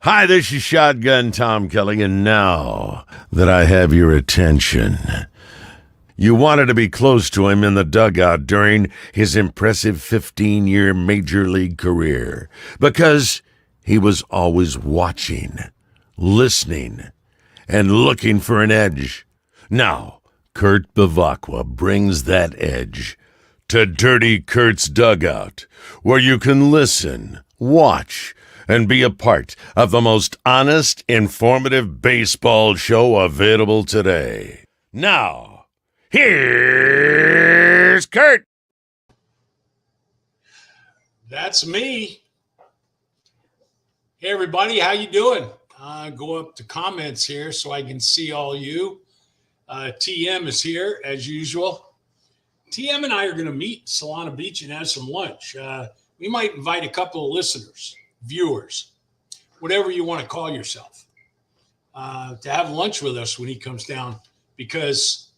Hi, this is Shotgun Tom Kelly, and now that I have your attention, you wanted to be close to him in the dugout during his impressive 15-year Major League career because he was always watching, listening, and looking for an edge. Now, Kurt Bavacqua brings that edge to Dirty Kurt's Dugout, where you can listen, watch, and be a part of the most honest, informative baseball show available today. Now, here's Kurt. That's me. Hey everybody, how you doing? Go up to comments here so I can see all you. TM is here as usual. TM and I are going to meet Solana Beach and have some lunch. We might invite a couple of listeners, viewers, whatever you want to call yourself, to have lunch with us when he comes down, because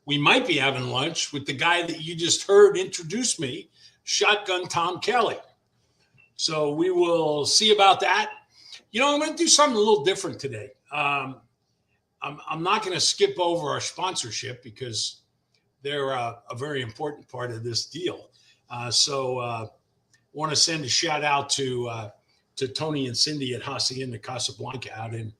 we might be having lunch with the guy that you just heard introduce me, Shotgun Tom Kelly. So we will see about that. You know, I'm going to do something a little different today. I'm not going to skip over our sponsorship because they're a very important part of this deal. So want to send a shout out to Tony and Cindy at Hacienda Casablanca out in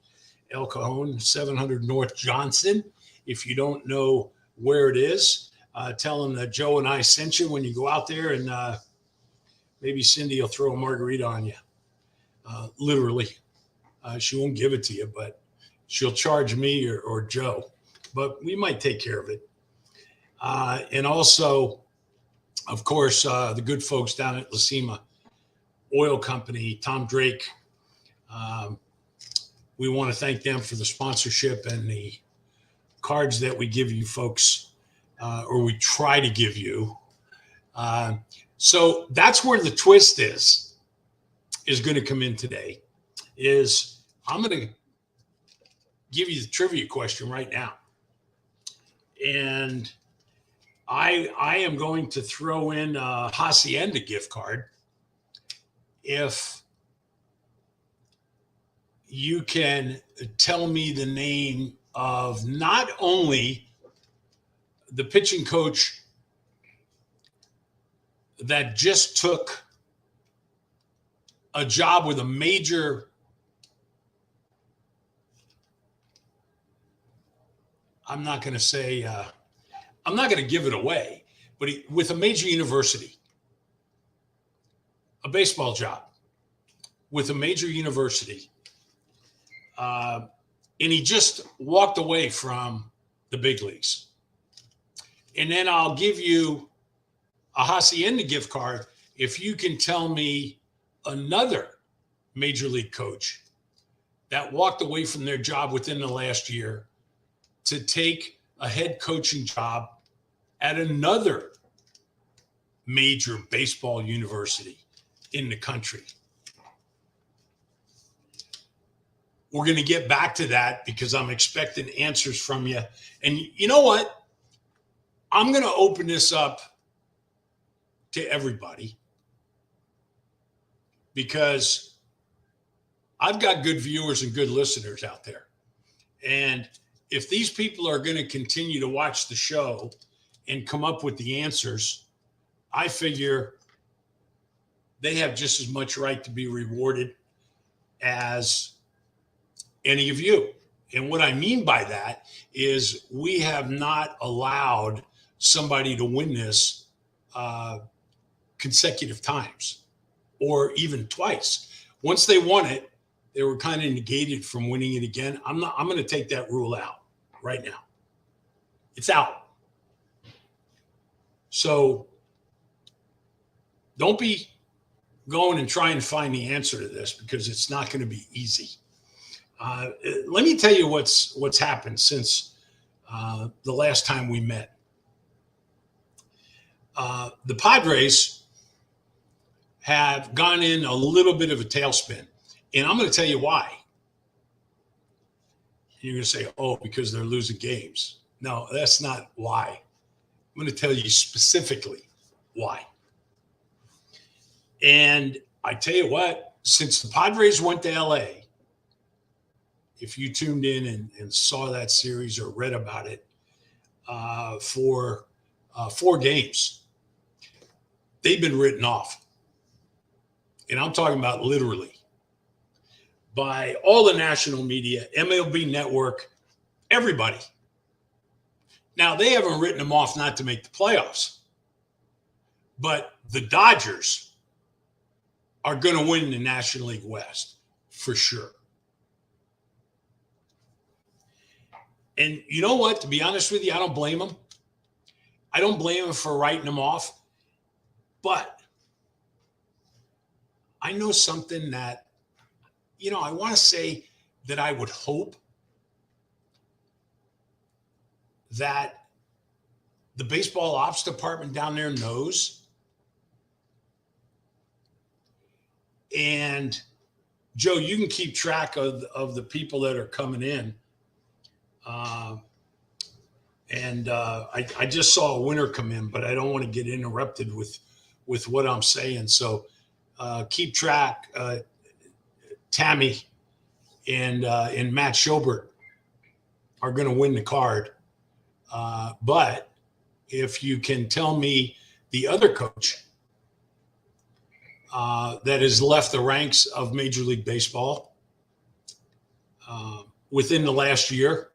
El Cajon, 700 North Johnson. If you don't know where it is, tell them that Joe and I sent you when you go out there, and maybe Cindy will throw a margarita on you. Literally. She won't give it to you, but she'll charge me or Joe. But we might take care of it. And also, of course, the good folks down at Lacima Oil Company, Tom Drake. We want to thank them for the sponsorship and the cards that we give you folks, or we try to give you. So that's where the twist is going to come in today. Is I'm going to give you the trivia question right now. And I am going to throw in a Hacienda gift card if you can tell me the name of not only the pitching coach that just took a job with a major I'm not going to give it away, but with a major university, a baseball job with a major university, and he just walked away from the big leagues. And then I'll give you a Hacienda gift card if you can tell me another major league coach that walked away from their job within the last year to take a head coaching job at another major baseball university in the country. We're going to get back to that because I'm expecting answers from you. And you know what? I'm going to open this up to everybody because I've got good viewers and good listeners out there. And if these people are going to continue to watch the show and come up with the answers, I figure they have just as much right to be rewarded as any of you. And what I mean by that is we have not allowed somebody to win this consecutive times or even twice. Once they won it, they were kind of negated from winning it again. I'm going to take that rule out right now. It's out. So don't be going and trying to find the answer to this because it's not going to be easy. Let me tell you what's happened since the last time we met. The Padres have gone in a little bit of a tailspin, and I'm going to tell you why. You're going to say, oh, because they're losing games. No, that's not why. I'm going to tell you specifically why. And I tell you what, since the Padres went to LA if you tuned in and saw that series or read about it, for 4 games, they've been written off. And I'm talking about literally by all the national media, MLB Network, everybody. Now, they haven't written them off not to make the playoffs, but the Dodgers are going to win the National League West for sure. And you know what? To be honest with you, I don't blame them. I don't blame them for writing them off. But I know something that, I want to say that I would hope that the baseball ops department down there knows. And Joe, you can keep track of the people that are coming in. I just saw a winner come in, but I don't want to get interrupted with what I'm saying. So keep track. Tammy and Matt Schobert are going to win the card. But if you can tell me the other coach that has left the ranks of Major League Baseball within the last year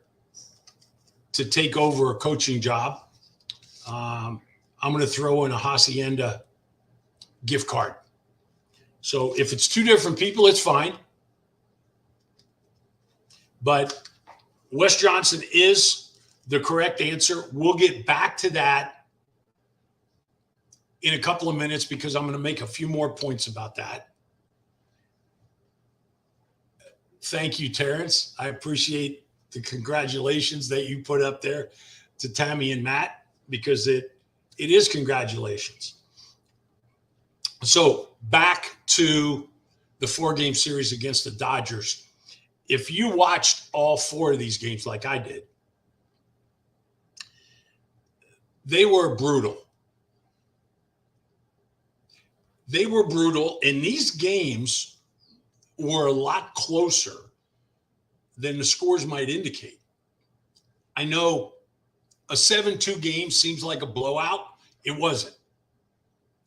to take over a coaching job, I'm going to throw in a Hacienda gift card. So if it's two different people, it's fine. But Wes Johnson is the correct answer. We'll get back to that in a couple of minutes because I'm going to make a few more points about that. Thank you, Terrence. I appreciate the congratulations that you put up there to Tammy and Matt, because it is congratulations. So back to the 4-game series against the Dodgers. If you watched all 4 of these games like I did, they were brutal. They were brutal, and these games were a lot closer than the scores might indicate. I know a 7-2 game seems like a blowout. It wasn't.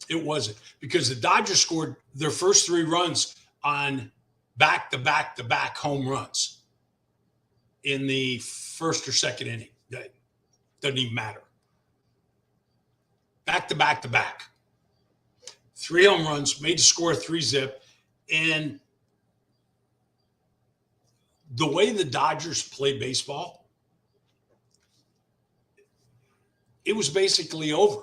It wasn't, because the Dodgers scored their first 3 runs on back-to-back-to-back home runs in the first or second inning. That doesn't even matter. Back-to-back-to-back. 3 home runs, made the score 3-zip. And the way the Dodgers play baseball, it was basically over.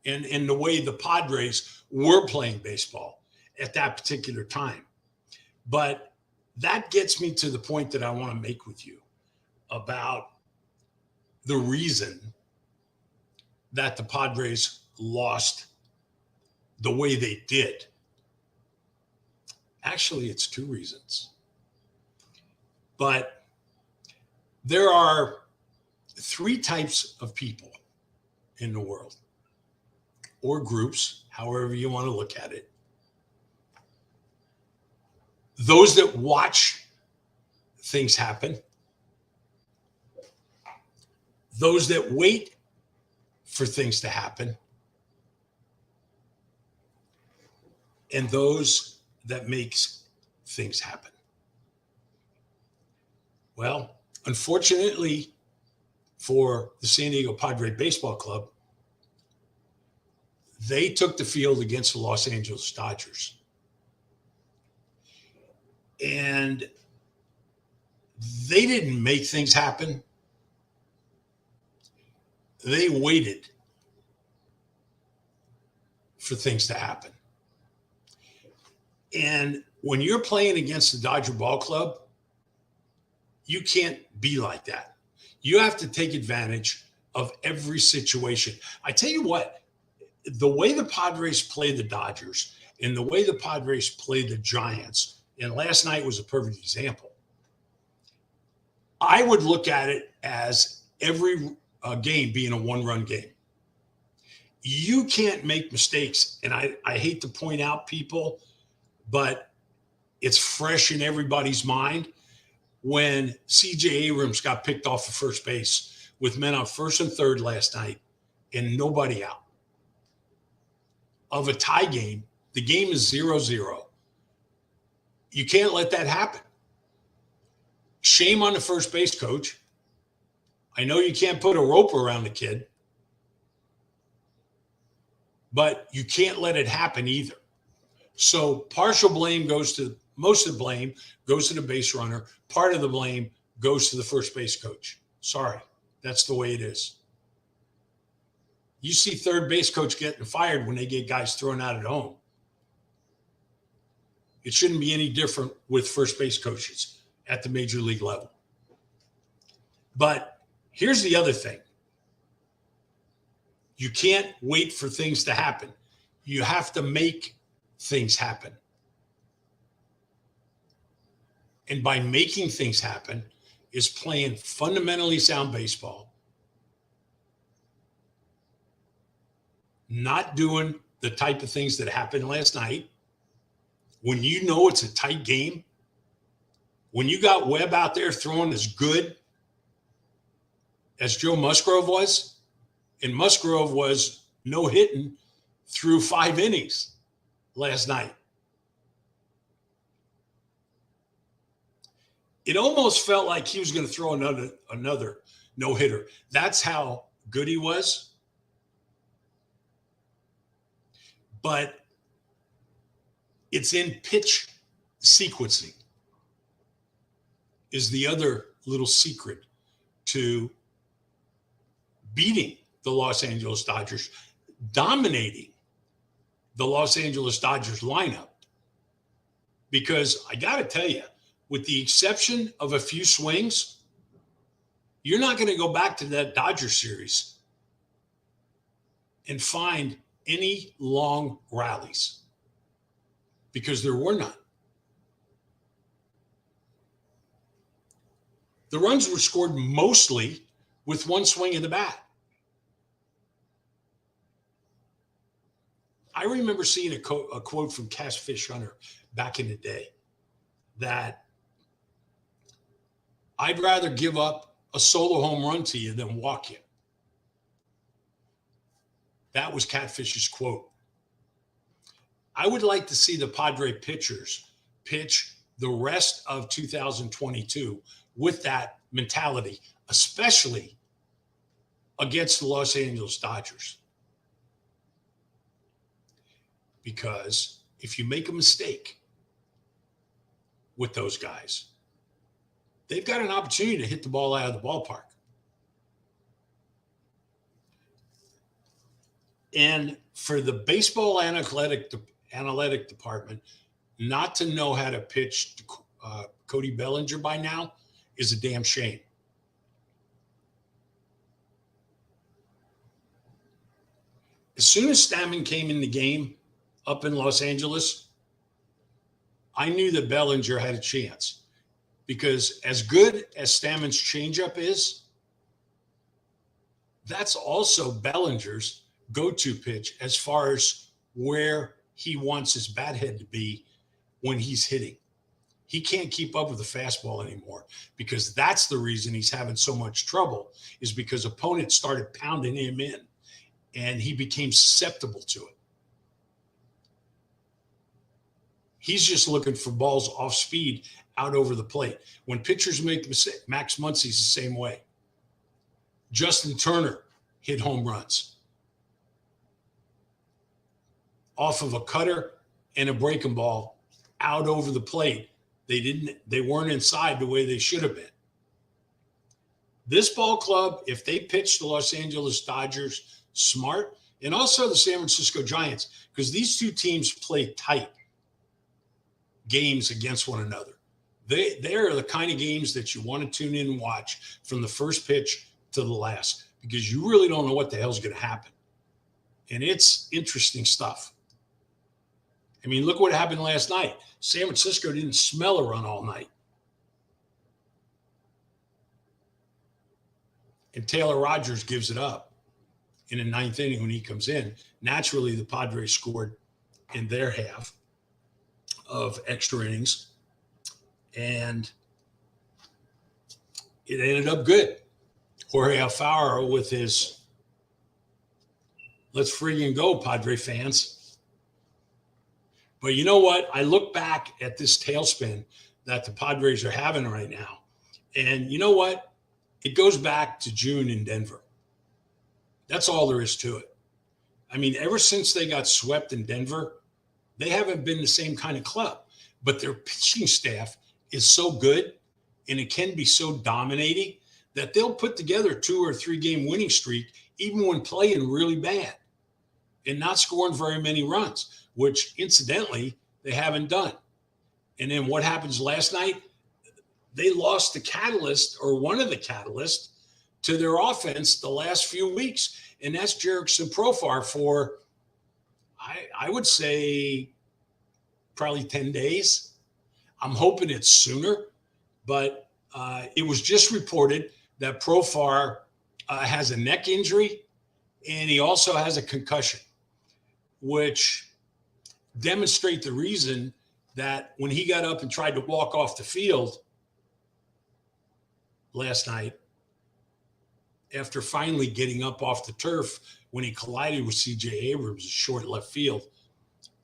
And the way the Padres were playing baseball at that particular time. But that gets me to the point that I want to make with you about the reason that the Padres lost the way they did. Actually, it's 2 reasons. But there are 3 types of people in the world, or groups, however you want to look at it. Those that watch things happen, those that wait for things to happen, and those that makes things happen. Well, unfortunately for the San Diego Padre Baseball Club, they took the field against the Los Angeles Dodgers. And they didn't make things happen. They waited for things to happen. And when you're playing against the Dodger Ball Club, you can't be like that. You have to take advantage of every situation. I tell you what, the way the Padres play the Dodgers and the way the Padres play the Giants, and last night was a perfect example, I would look at it as every game being a 1-run game. You can't make mistakes. And I hate to point out people, but it's fresh in everybody's mind. when CJ Abrams got picked off of first base with men on first and third last night and nobody out of a tie game. The game is 0-0. You can't let that happen. Shame on the first base coach. I know you can't put a rope around the kid, but you can't let it happen either. So partial blame goes to, most of the blame goes to the base runner. Part of the blame goes to the first base coach. Sorry, that's the way it is. You see third base coach getting fired when they get guys thrown out at home. It shouldn't be any different with first base coaches at the major league level. But here's the other thing. You can't wait for things to happen. You have to make things happen. And by making things happen is playing fundamentally sound baseball, not doing the type of things that happened last night. When you know it's a tight game, when you got Webb out there throwing as good as Joe Musgrove was, and Musgrove was no-hitting through 5 innings last night. It almost felt like he was going to throw another no-hitter. That's how good he was. But it's in pitch sequencing is the other little secret to beating the Los Angeles Dodgers, dominating the Los Angeles Dodgers lineup. Because I got to tell you, with the exception of a few swings, you're not going to go back to that Dodger series and find any long rallies, because there were none. The runs were scored mostly with one swing of the bat. I remember seeing a quote from Catfish Hunter back in the day that I'd rather give up a solo home run to you than walk you. That was Catfish's quote. I would like to see the Padre pitchers pitch the rest of 2022 with that mentality, especially against the Los Angeles Dodgers. Because if you make a mistake with those guys, they've got an opportunity to hit the ball out of the ballpark. And for the baseball analytic department not to know how to pitch Cody Bellinger by now is a damn shame. As soon as Stammen came in the game up in Los Angeles, I knew that Bellinger had a chance, because as good as Stammen's changeup is, that's also Bellinger's go-to pitch as far as where he wants his bat head to be when he's hitting. He can't keep up with the fastball anymore, because that's the reason he's having so much trouble, is because opponents started pounding him in and he became susceptible to it. He's just looking for balls off speed out over the plate. When pitchers make mistakes, Max Muncy's the same way. Justin Turner hit home runs off of a cutter and a breaking ball out over the plate. They weren't inside the way they should have been. This ball club, if they pitch the Los Angeles Dodgers smart, and also the San Francisco Giants, because these two teams play tight games against one another. They are the kind of games that you want to tune in and watch from the first pitch to the last, because you really don't know what the hell's going to happen. And it's interesting stuff. I mean, look what happened last night. San Francisco didn't smell a run all night. And Taylor Rogers gives it up in the ninth inning when he comes in. Naturally, the Padres scored in their half of extra innings. And it ended up good. Jorge Alfaro with his "Let's friggin' go, Padre fans." But you know what? I look back at this tailspin that the Padres are having right now, and you know what? It goes back to June in Denver. That's all there is to it. I mean, ever since they got swept in Denver, they haven't been the same kind of club. But their pitching staff is so good and it can be so dominating that they'll put together a 2 or 3 game winning streak, even when playing really bad and not scoring very many runs, which incidentally, they haven't done. And then what happens last night? They lost the catalyst or one of the catalysts to their offense the last few weeks. And that's Jerickson Profar for, I would say, probably 10 days. I'm hoping it's sooner, but it was just reported that Profar has a neck injury and he also has a concussion, which demonstrate the reason that when he got up and tried to walk off the field last night, after finally getting up off the turf when he collided with C.J. Abrams, short left field,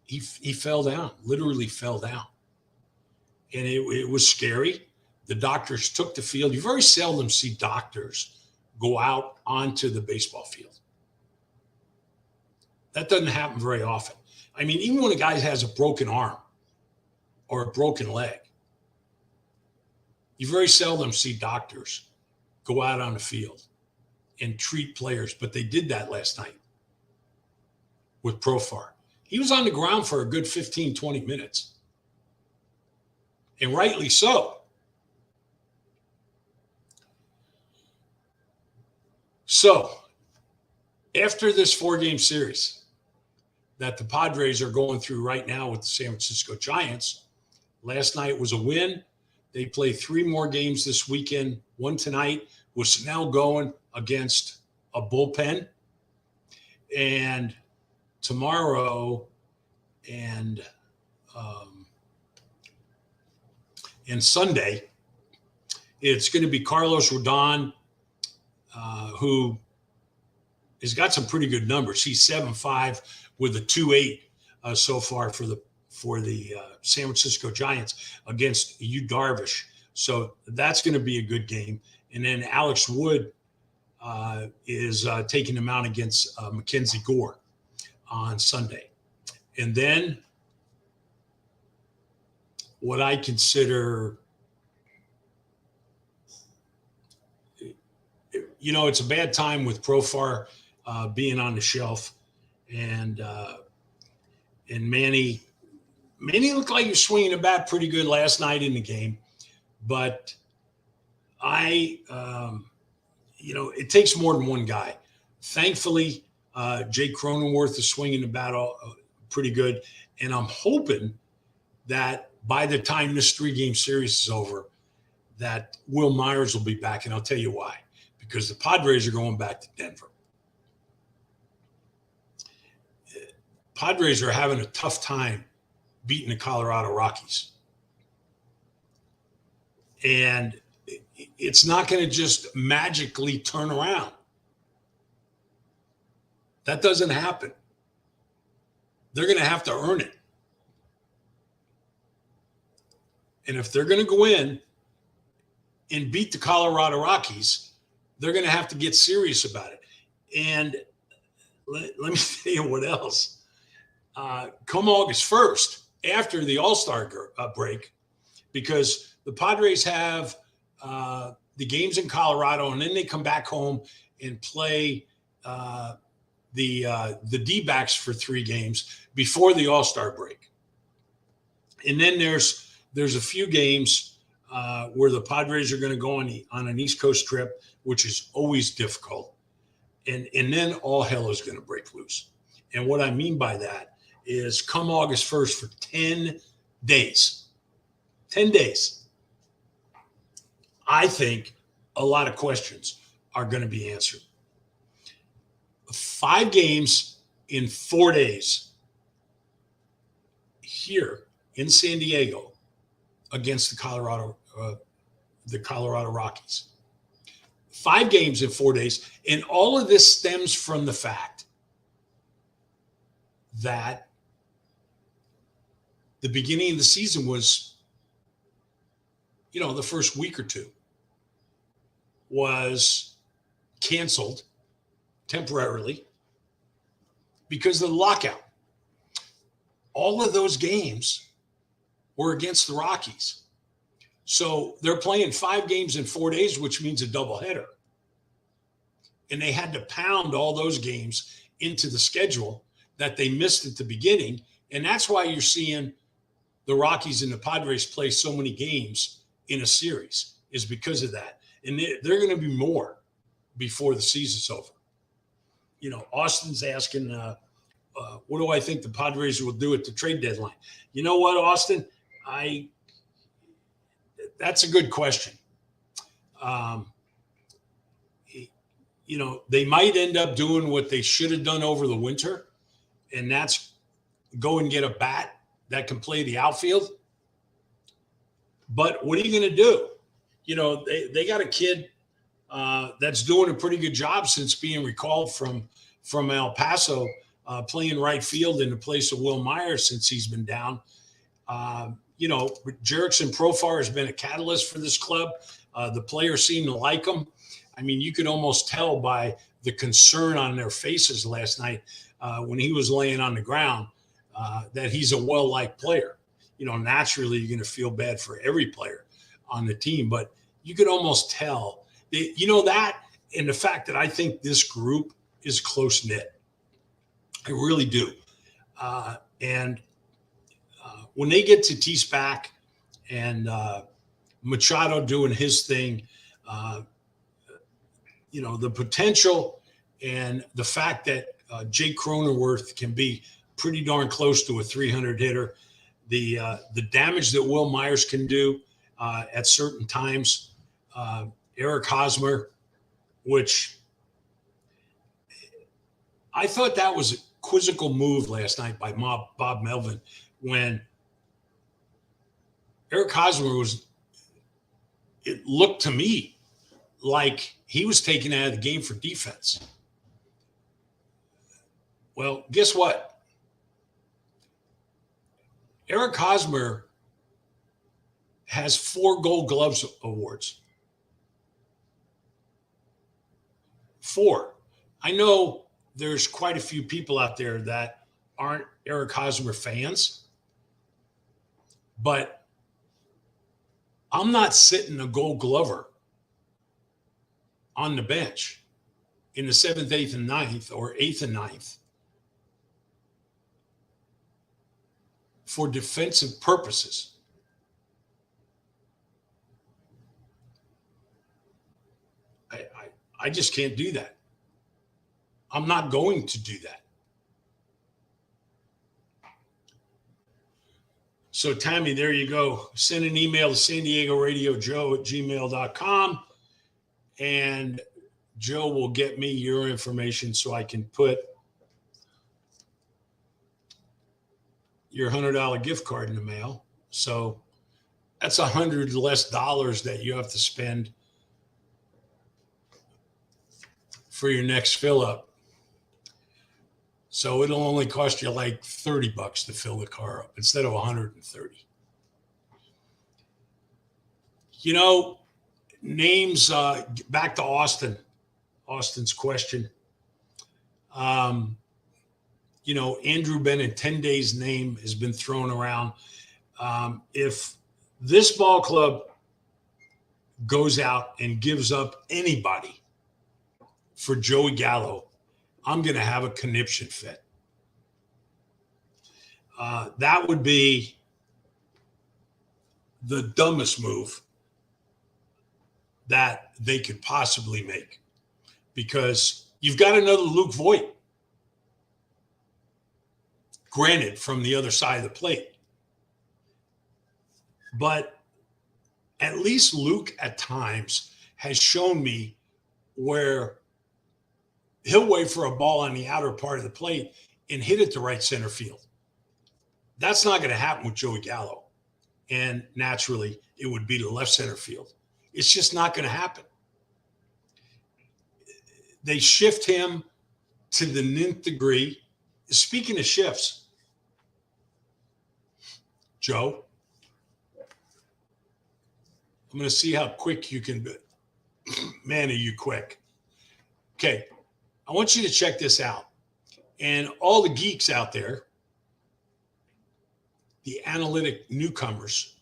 he fell down, literally fell down. And it was scary. The doctors took the field. You very seldom see doctors go out onto the baseball field. That doesn't happen very often. I mean, even when a guy has a broken arm or a broken leg, you very seldom see doctors go out on the field and treat players, but they did that last night with Profar. He was on the ground for a good 15, 20 minutes, and rightly so. So after this 4-game series that the Padres are going through right now with the San Francisco Giants, last night was a win. They play 3 more games this weekend, one tonight with Snell going against a bullpen. And tomorrow and Sunday, it's going to be Carlos Rodon, who has got some pretty good numbers. He's 7.5 with a 2.8 so far for the San Francisco Giants against Yu Darvish. So that's going to be a good game. And then Alex Wood is taking him out against Mackenzie Gore on Sunday. And then what I consider, it's a bad time with Profar being on the shelf, and Manny looked like he was swinging the bat pretty good last night in the game, but it takes more than one guy. Thankfully, Jake Cronenworth is swinging the bat pretty good, and I'm hoping that by the time this 3-game series is over, that Will Myers will be back, and I'll tell you why. Because the Padres are going back to Denver. Padres are having a tough time beating the Colorado Rockies. And it's not going to just magically turn around. That doesn't happen. They're going to have to earn it. And if they're going to go in and beat the Colorado Rockies, they're going to have to get serious about it. And let me tell you what else. Come August 1st, after the All-Star break, because the Padres have the games in Colorado, and then they come back home and play the D-backs for 3 games before the All-Star break. And then there's a few games where the Padres are going to go on an East Coast trip, which is always difficult. And then all hell is going to break loose. And what I mean by that is come August 1st for 10 days. 10 days. I think a lot of questions are going to be answered. 5 games in 4 days here in San Diego against the Colorado Rockies. 5 games in 4 days. And all of this stems from the fact that the beginning of the season was, the first week or two was canceled temporarily because of the lockout. All of those games were against the Rockies. So they're playing 5 games in 4 days, which means a doubleheader. And they had to pound all those games into the schedule that they missed at the beginning. And that's why you're seeing the Rockies and the Padres play so many games in a series, is because of that. And they're going to be more before the season's over. Austin's asking, what do I think the Padres will do at the trade deadline? You know what, Austin? That's a good question. They might end up doing what they should have done over the winter, and that's go and get a bat that can play the outfield. But what are you going to do? They got a kid that's doing a pretty good job since being recalled from El Paso, playing right field in the place of Will Myers since he's been down. Jerickson Profar has been a catalyst for this club. The players seem to like him. I mean, you could almost tell by the concern on their faces last night when he was laying on the ground that he's a well-liked player. Naturally, you're going to feel bad for every player on the team, but you could almost tell that, and the fact that I think this group is close-knit. I really do. And when they get to T-Spac and Machado doing his thing, the potential and the fact that Jake Cronenworth can be pretty darn close to a 300 hitter, the damage that Will Myers can do at certain times, Eric Hosmer, which I thought that was a quizzical move last night by Bob Melvin when Eric Hosmer it looked to me like he was taken out of the game for defense. Well, guess what? Eric Hosmer has 4 Gold Gloves awards. 4. I know there's quite a few people out there that aren't Eric Hosmer fans, but I'm not sitting a Gold Glover on the bench in the 7th, 8th, and 9th, or 8th and 9th for defensive purposes. I just can't do that. I'm not going to do that. So, Tammy, there you go. Send an email to San Diego Radio Joe at gmail.com, and Joe will get me your information so I can put your $100 gift card in the mail. So that's $100 less that you have to spend for your next fill up. So it'll only cost you like $30 to fill the car up instead of $130. Names, back to Austin's question. Andrew Benintende's name has been thrown around. If this ball club goes out and gives up anybody for Joey Gallo, I'm going to have a conniption fit. That would be the dumbest move that they could possibly make, because you've got another Luke Voit, granted from the other side of the plate. But at least Luke at times has shown me where he'll wait for a ball on the outer part of the plate and hit it to right center field. That's not going to happen with Joey Gallo. And naturally, it would be to left center field. It's just not going to happen. They shift him to the nth degree. Speaking of shifts, Joe, I'm going to see how quick you can be. Man, are you quick. Okay, I want you to check this out. And all the geeks out there, the analytic newcomers,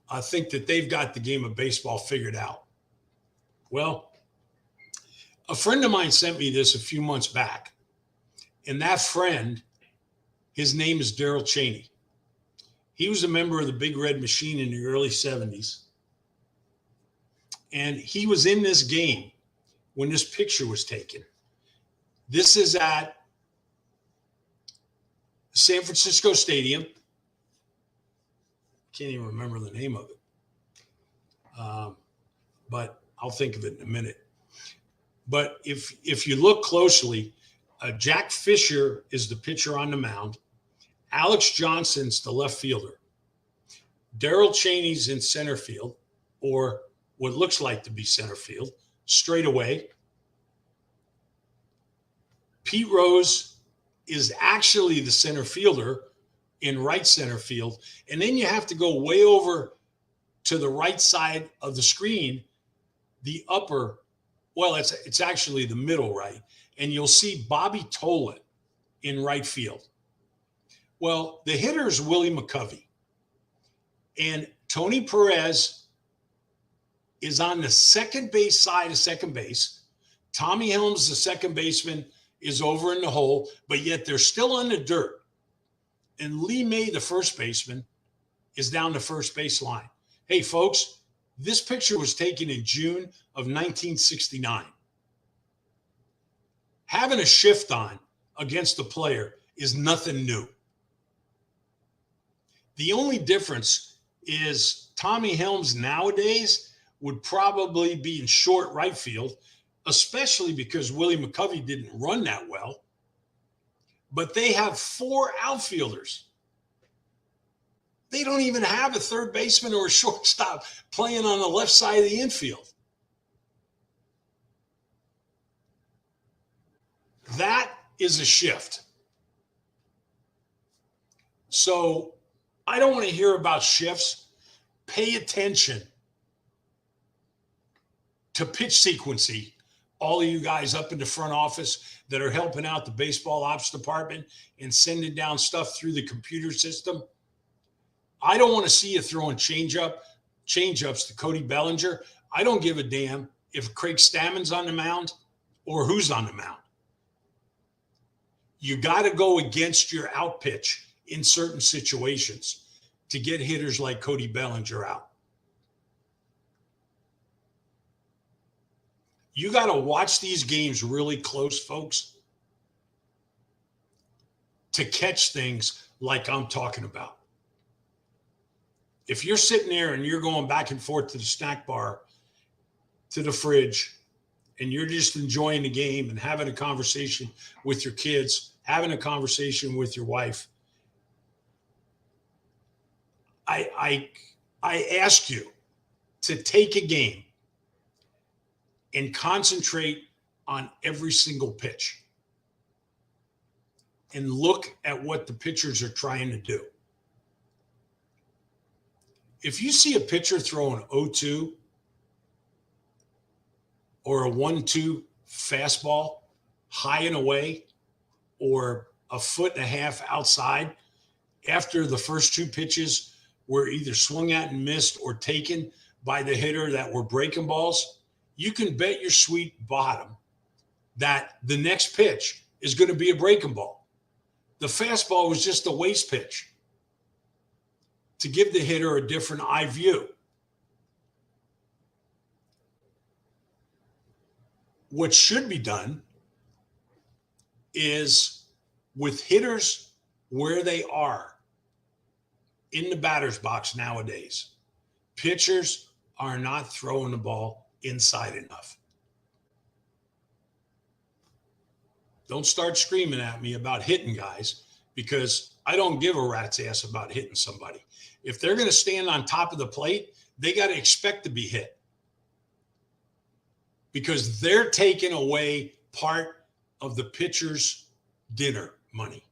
I think that they've got the game of baseball figured out. Well, a friend of mine sent me this a few months back. And that friend, his name is Daryl Cheney. He was a member of the Big Red Machine in the early 70s. And he was in this game when this picture was taken. This is at San Francisco Stadium. Can't even remember the name of it. But I'll think of it in a minute. But if you look closely, Jack Fisher is the pitcher on the mound. Alex Johnson's the left fielder. Daryl Cheney's in center field, or what looks like to be center field, straight away. Pete Rose is actually the center fielder in right center field. And then you have to go way over to the right side of the screen, the upper, well, it's actually the middle right. And you'll see Bobby Tolan in right field. Well, the hitter is Willie McCovey. And Tony Perez is on the second base side of second base. Tommy Helms, the second baseman, is over in the hole, but yet they're still on the dirt. And Lee May, the first baseman, is down the first base line. Hey, folks, this picture was taken in June of 1969. Having a shift on against the player is nothing new. The only difference is Tommy Helms nowadays would probably be in short right field, especially because Willie McCovey didn't run that well. But they have 4 outfielders. They don't even have a third baseman or a shortstop playing on the left side of the infield. That is a shift. So I don't want to hear about shifts. Pay attention to pitch sequencing. All of you guys up in the front office that are helping out the baseball ops department and sending down stuff through the computer system. I don't want to see you throwing change-ups to Cody Bellinger. I don't give a damn if Craig Stammen's on the mound or who's on the mound. You got to go against your out pitch in certain situations to get hitters like Cody Bellinger out. You got to watch these games really close, folks, to catch things like I'm talking about. If you're sitting there and you're going back and forth to the snack bar, to the fridge, and you're just enjoying the game and having a conversation with your kids, having a conversation with your wife, I ask you to take a game and concentrate on every single pitch and look at what the pitchers are trying to do. If you see a pitcher throw an 0-2 or a 1-2 fastball high and away or a foot and a half outside after the first 2 pitches were either swung at and missed or taken by the hitter that were breaking balls, you can bet your sweet bottom that the next pitch is going to be a breaking ball. The fastball was just a waste pitch to give the hitter a different eye view. What should be done is with hitters where they are in the batter's box nowadays, pitchers are not throwing the ball inside enough. Don't start screaming at me about hitting guys, because I don't give a rat's ass about hitting somebody. If they're going to stand on top of the plate, they got to expect to be hit, because they're taking away part of the pitcher's dinner money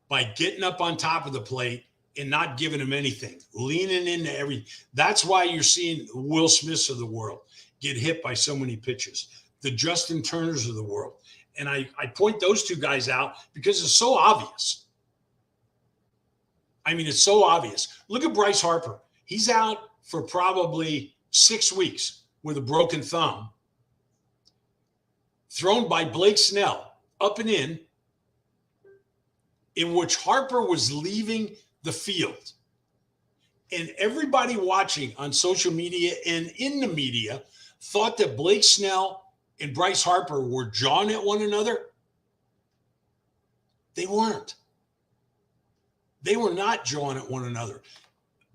by getting up on top of the plate and not giving him anything, leaning into everything. That's why you're seeing Will Smiths of the world get hit by so many pitches, the Justin Turners of the world. And I point those two guys out because it's so obvious. I mean, it's so obvious. Look at Bryce Harper. He's out for probably 6 weeks with a broken thumb, thrown by Blake Snell up and in which Harper was leaving the field. And everybody watching on social media and in the media thought that Blake Snell and Bryce Harper were jawing at one another. They weren't. They were not jawing at one another.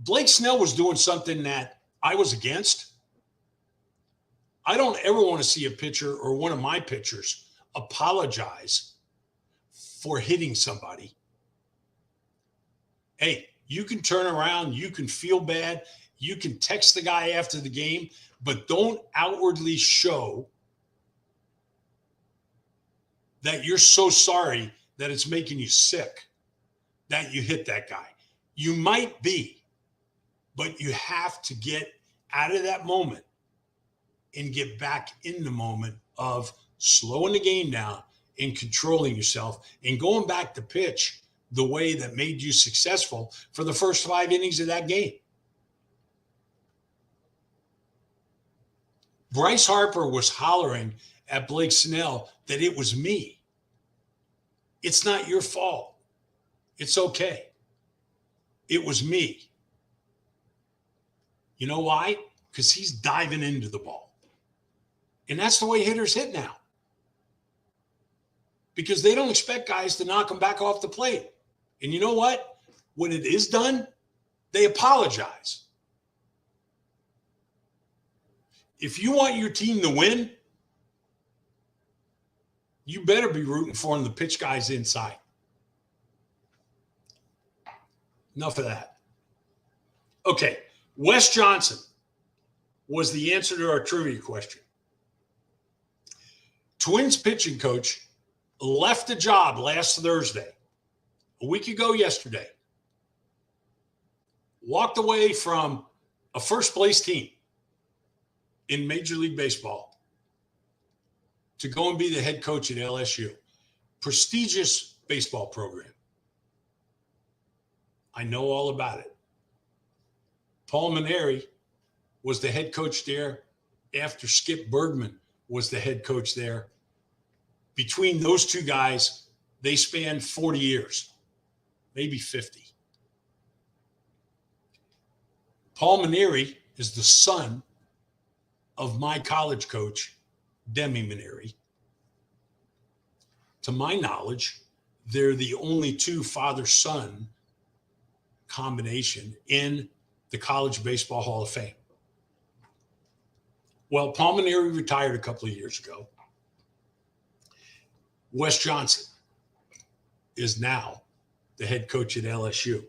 Blake Snell was doing something that I was against. I don't ever want to see a pitcher or one of my pitchers apologize for hitting somebody. Hey, you can turn around, you can feel bad, you can text the guy after the game, but don't outwardly show that you're so sorry that it's making you sick that you hit that guy. You might be, but you have to get out of that moment and get back in the moment of slowing the game down and controlling yourself and going back to pitch the way that made you successful for the first 5 innings of that game. Bryce Harper was hollering at Blake Snell that it was me. It's not your fault. It's okay. It was me. You know why? Because he's diving into the ball. And that's the way hitters hit now. Because they don't expect guys to knock them back off the plate. And you know what? When it is done, they apologize. If you want your team to win, you better be rooting for them to pitch guys inside. Enough of that. Okay, Wes Johnson was the answer to our trivia question. Twins pitching coach left the job last Thursday, a week ago yesterday. Walked away from a first place team in Major League Baseball to go and be the head coach at LSU. Prestigious baseball program. I know all about it. Paul Mainieri was the head coach there after Skip Bergman was the head coach there. Between those two guys, they spanned 40 years, maybe 50. Paul Mainieri is the son of my college coach, Demi Mainieri. To my knowledge, they're the only two father-son combination in the College Baseball Hall of Fame. Well, Paul Mainieri retired a couple of years ago. Wes Johnson is now the head coach at LSU.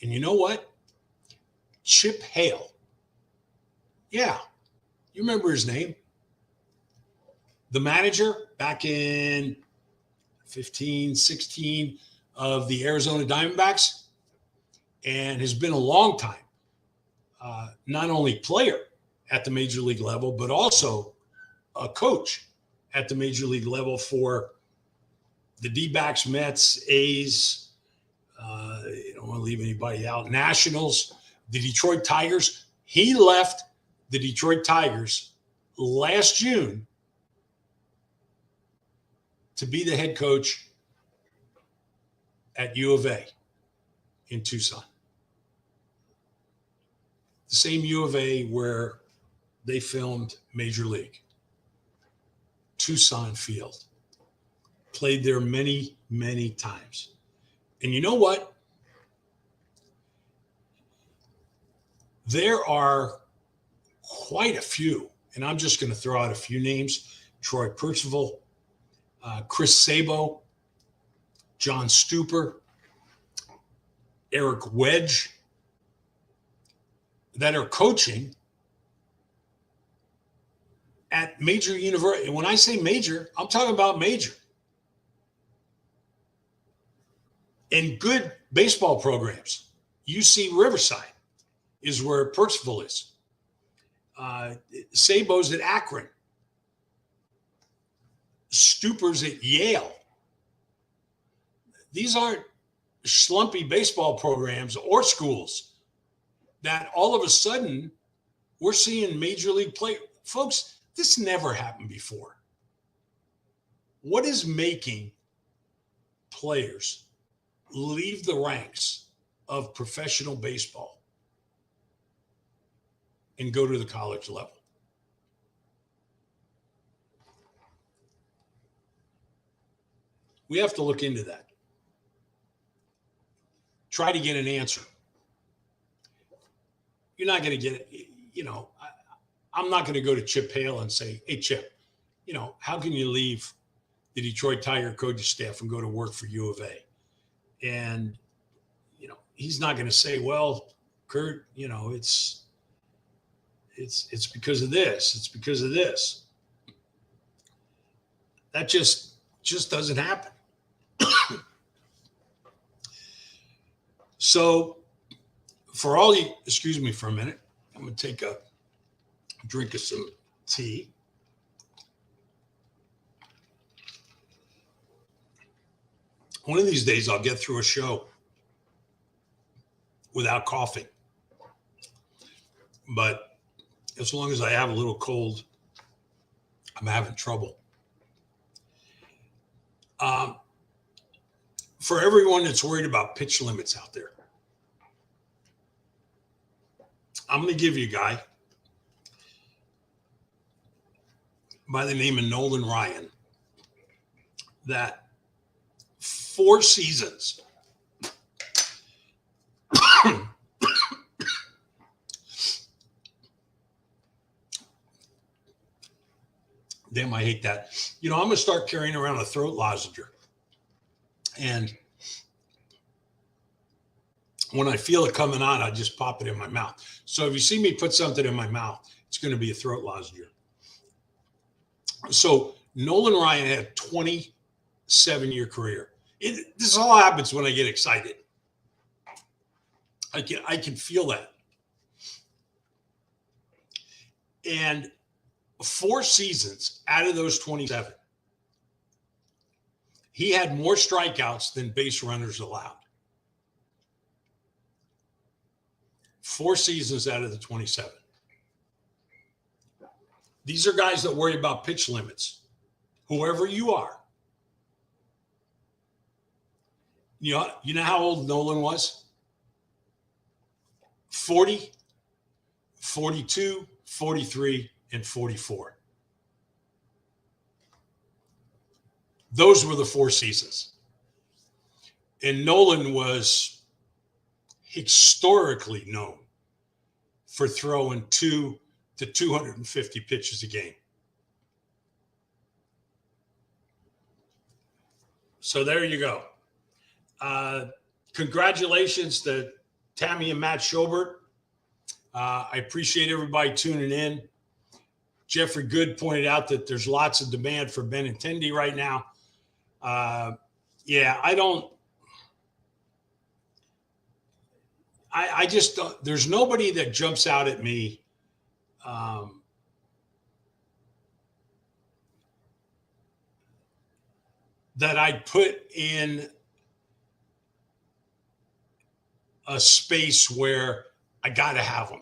And you know what? Chip Hale. Yeah, you remember his name. The manager back in 15, 16 of the Arizona Diamondbacks, and has been a long time, not only player at the major league level, but also a coach at the major league level for the D-backs, Mets, A's, you don't want to leave anybody out, Nationals, the Detroit Tigers. He left the Detroit Tigers last June to be the head coach at U of A in Tucson. The same U of A where they filmed Major League. Tucson Field. Played there many, many times. And you know what? There are quite a few, and I'm just going to throw out a few names. Troy Percival, Chris Sabo, John Stuper, Eric Wedge, that are coaching at major university. And when I say major, I'm talking about major. And good baseball programs. UC Riverside is where Percival is. Sabo's at Akron. Stuper's at Yale. These aren't schlumpy baseball programs or schools that all of a sudden we're seeing major league play. Folks, this never happened before. What is making players leave the ranks of professional baseball and go to the college level? We have to look into that. Try to get an answer. You're not going to get it. You know, I'm not going to go to Chip Hale and say, hey, Chip, you know, how can you leave the Detroit Tiger coaching staff and go to work for U of A? And, you know, he's not going to say, well, Kurt, you know, it's because of this. It's because of this. That just doesn't happen. So for all you, excuse me for a minute, I'm going to take a drink of some tea. One of these days I'll get through a show without coughing. But as long as I have a little cold, I'm having trouble. For everyone that's worried about pitch limits out there, I'm going to give you a guy by the name of Nolan Ryan that 4 seasons damn, I hate that. You know, I'm going to start carrying around a throat lozenge. And when I feel it coming on, I just pop it in my mouth. So if you see me put something in my mouth, it's going to be a throat lozenge. So Nolan Ryan had a 27-year career. This all happens when I get excited. I can feel that. And 4 seasons out of those 27, he had more strikeouts than base runners allowed. 4 seasons out of the 27. These are guys that worry about pitch limits, whoever you are. You know how old Nolan was? 40, 42, 43, and 44. Those were the 4 seasons. And Nolan was historically known for throwing 2 to 250 pitches a game. So there you go. Congratulations to Tammy and Matt Schobert. I appreciate everybody tuning in. Jeffrey Good pointed out that there's lots of demand for Benintendi right now. Yeah, I just don't, there's nobody that jumps out at me that I'd put in a space where I got to have them.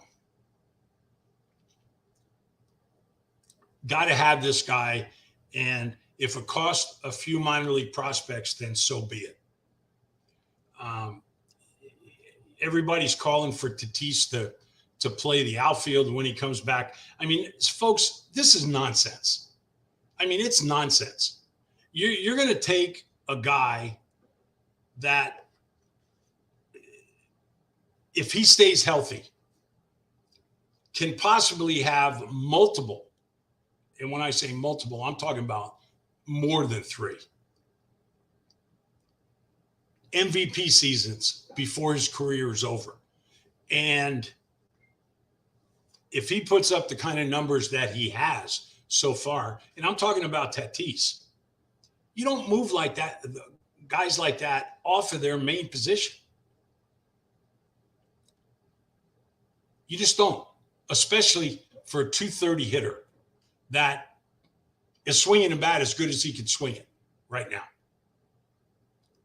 Got to have this guy. And if it costs a few minor league prospects, then so be it. Everybody's calling for Tatis to play the outfield when he comes back. I mean, folks, this is nonsense. I mean, it's nonsense. You're going to take a guy that, if he stays healthy, can possibly have multiple. And when I say multiple, I'm talking about more than 3 MVP seasons before his career is over. And if he puts up the kind of numbers that he has so far. And I'm talking about Tatis. You don't move like that, guys like that off of their main position. You just don't, especially for a 230 hitter that is swinging a bat as good as he can swing it right now.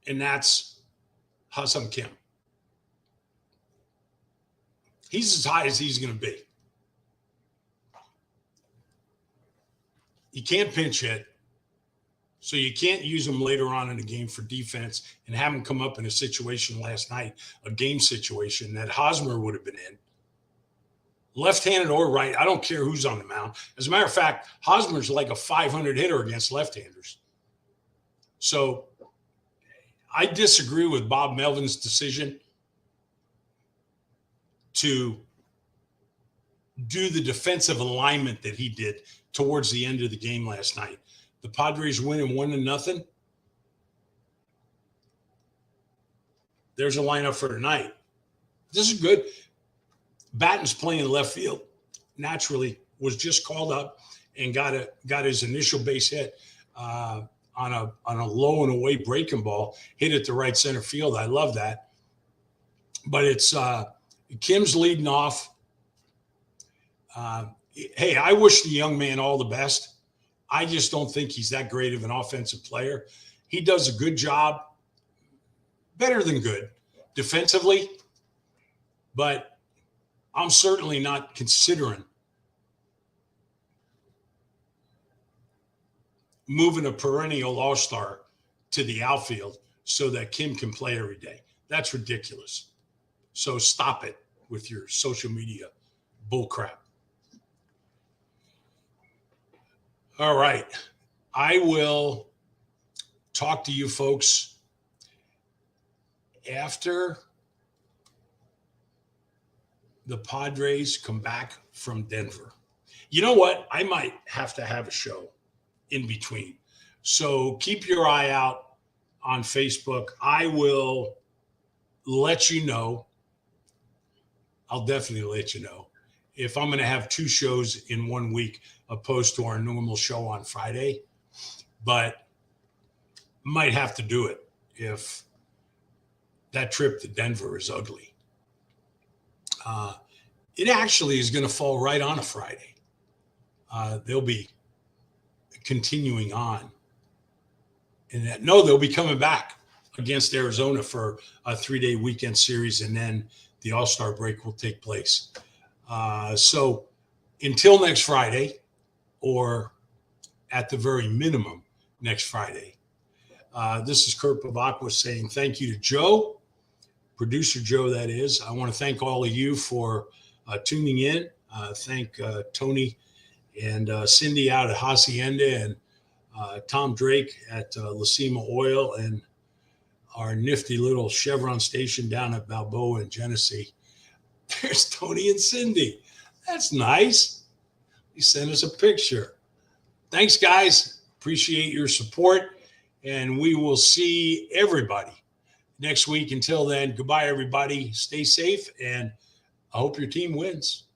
And that's Ha-Seong Kim. He's as high as he's going to be. You can't pinch hit, so you can't use him later on in the game for defense and have him come up in a situation last night, a game situation that Hosmer would have been in. Left-handed or right, I don't care who's on the mound. As a matter of fact, Hosmer's like a 500 hitter against left-handers. So I disagree with Bob Melvin's decision to do the defensive alignment that he did towards the end of the game last night. The Padres winning 1-0. There's a lineup for tonight. This is good. Batten's playing left field. Naturally, was just called up and got his initial base hit on a low and away breaking ball, hit it to right center field. I love that. But it's Kim's leading off. Hey, I wish the young man all the best. I just don't think he's that great of an offensive player. He does a good job, better than good, defensively. But I'm certainly not considering moving a perennial all-star to the outfield so that Kim can play every day. That's ridiculous. So stop it with your social media bullcrap. All right. I will talk to you folks after the Padres come back from Denver. You know what? I might have to have a show in between. So keep your eye out on Facebook. I will let you know. I'll definitely let you know if I'm going to have 2 shows in 1 week opposed to our normal show on Friday. But might have to do it if that trip to Denver is ugly. It actually is going to fall right on a Friday. They'll be continuing on. And they'll be coming back against Arizona for a 3-day weekend series, and then the All-Star break will take place. So until next Friday, or at the very minimum next Friday, this is Kurt Pavakwa saying thank you to Joe, producer Joe, that is. I want to thank all of you for tuning in. Thank Tony and Cindy out at Hacienda, and Tom Drake at Lacima Oil, and our nifty little Chevron station down at Balboa and Genesee. There's Tony and Cindy. That's nice. He sent us a picture. Thanks, guys. Appreciate your support, and we will see everybody next week. Until then, goodbye, everybody. Stay safe, and I hope your team wins.